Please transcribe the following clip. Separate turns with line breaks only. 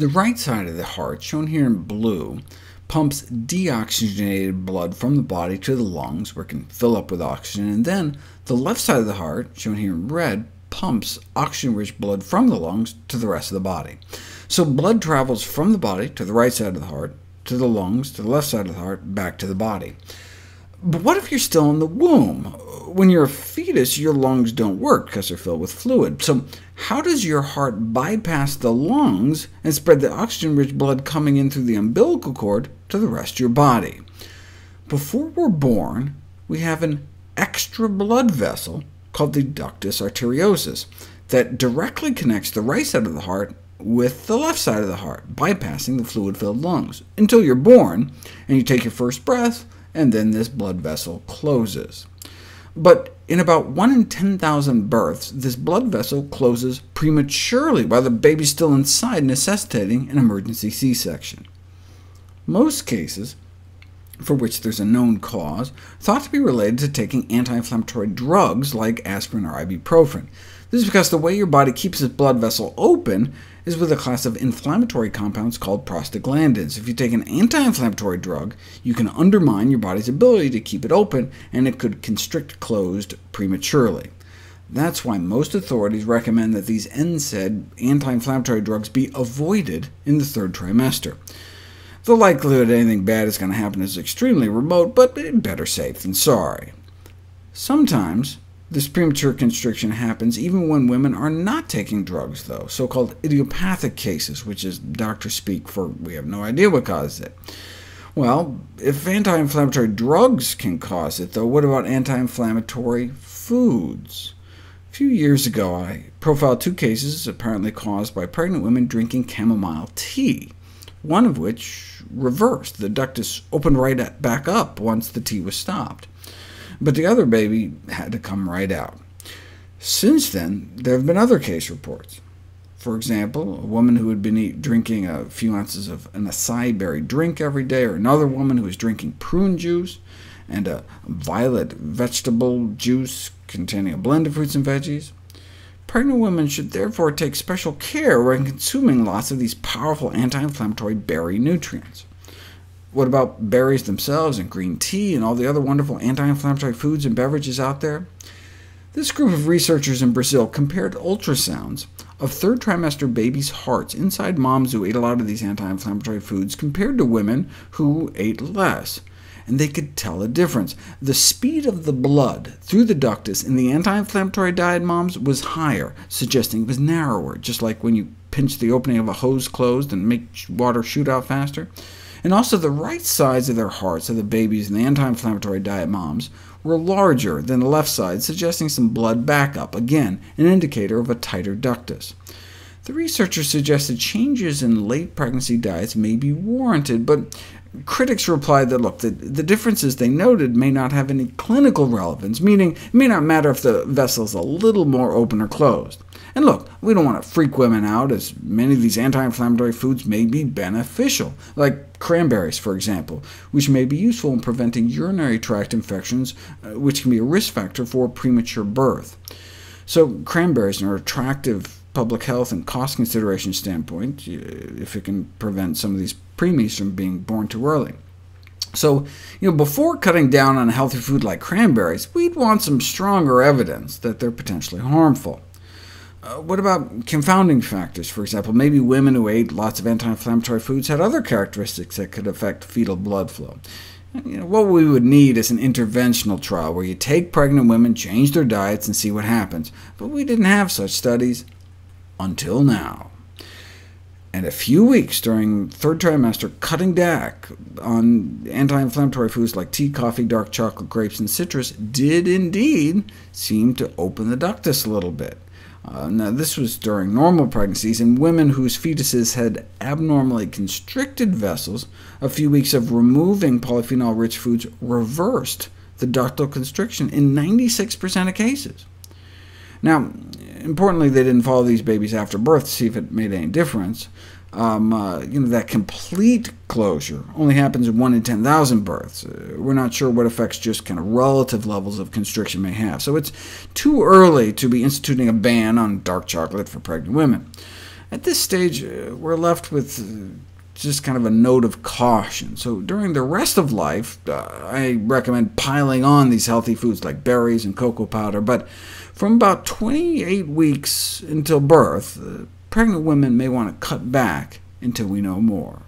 The right side of the heart, shown here in blue, pumps deoxygenated blood from the body to the lungs, where it can fill up with oxygen, and then the left side of the heart, shown here in red, pumps oxygen-rich blood from the lungs to the rest of the body. So blood travels from the body to the right side of the heart, to the lungs, to the left side of the heart, back to the body. But what if you're still in the womb? When you're a fetus, your lungs don't work because they're filled with fluid. So how does your heart bypass the lungs and spread the oxygen-rich blood coming in through the umbilical cord to the rest of your body? Before we're born, we have an extra blood vessel called the ductus arteriosus that directly connects the right side of the heart with the left side of the heart, bypassing the fluid-filled lungs, until you're born, and you take your first breath, and then this blood vessel closes. But in about 1 in 10,000 births, this blood vessel closes prematurely while the baby's still inside, necessitating an emergency C-section. Most cases, for which there's a known cause, thought to be related to taking anti-inflammatory drugs like aspirin or ibuprofen. This is because the way your body keeps its blood vessel open is with a class of inflammatory compounds called prostaglandins. If you take an anti-inflammatory drug, you can undermine your body's ability to keep it open, and it could constrict closed prematurely. That's why most authorities recommend that these NSAID anti-inflammatory drugs be avoided in the 3rd trimester. The likelihood anything bad is going to happen is extremely remote, but better safe than sorry. Sometimes this premature constriction happens even when women are not taking drugs, though, so-called idiopathic cases, which is doctor speak for we have no idea what caused it. Well, if anti-inflammatory drugs can cause it, though, what about anti-inflammatory foods? A few years ago, I profiled 2 cases apparently caused by pregnant women drinking chamomile tea, one of which reversed. The ductus opened right back up once the tea was stopped, but the other baby had to come right out. Since then, there have been other case reports. For example, a woman who had been drinking a few ounces of an acai berry drink every day, or another woman who was drinking prune juice and a violet vegetable juice containing a blend of fruits and veggies. Pregnant women should therefore take special care when consuming lots of these powerful anti-inflammatory berry nutrients. What about berries themselves, and green tea, and all the other wonderful anti-inflammatory foods and beverages out there? This group of researchers in Brazil compared ultrasounds of 3rd trimester babies' hearts inside moms who ate a lot of these anti-inflammatory foods compared to women who ate less, and they could tell a difference. The speed of the blood through the ductus in the anti-inflammatory diet moms was higher, suggesting it was narrower, just like when you pinch the opening of a hose closed and make water shoot out faster. And also the right sides of their hearts of the babies in the anti-inflammatory diet moms were larger than the left side, suggesting some blood backup, again an indicator of a tighter ductus. The researchers suggested changes in late pregnancy diets may be warranted, but critics replied that, look, the differences they noted may not have any clinical relevance, meaning it may not matter if the vessel is a little more open or closed. And look, we don't want to freak women out, as many of these anti-inflammatory foods may be beneficial, like cranberries, for example, which may be useful in preventing urinary tract infections, which can be a risk factor for premature birth. So cranberries are attractive public health and cost consideration standpoint, if it can prevent some of these preemies from being born too early. So, before cutting down on a healthy food like cranberries, we'd want some stronger evidence that they're potentially harmful. What about confounding factors? For example, maybe women who ate lots of anti-inflammatory foods had other characteristics that could affect fetal blood flow. What we would need is an interventional trial, where you take pregnant women, change their diets, and see what happens. But we didn't have such studies until now. And a few weeks during 3rd trimester, cutting back on anti-inflammatory foods like tea, coffee, dark chocolate, grapes, and citrus did indeed seem to open the ductus a little bit. Now, this was during normal pregnancies, and women whose fetuses had abnormally constricted vessels. A few weeks of removing polyphenol-rich foods reversed the ductal constriction in 96% of cases. Now, importantly, they didn't follow these babies after birth to see if it made any difference. That complete closure only happens in 1 in 10,000 births. We're not sure what effects just kind of relative levels of constriction may have, so it's too early to be instituting a ban on dark chocolate for pregnant women. At this stage, we're left with just kind of a note of caution. So during the rest of life, I recommend piling on these healthy foods like berries and cocoa powder, but from about 28 weeks until birth, pregnant women may want to cut back until we know more.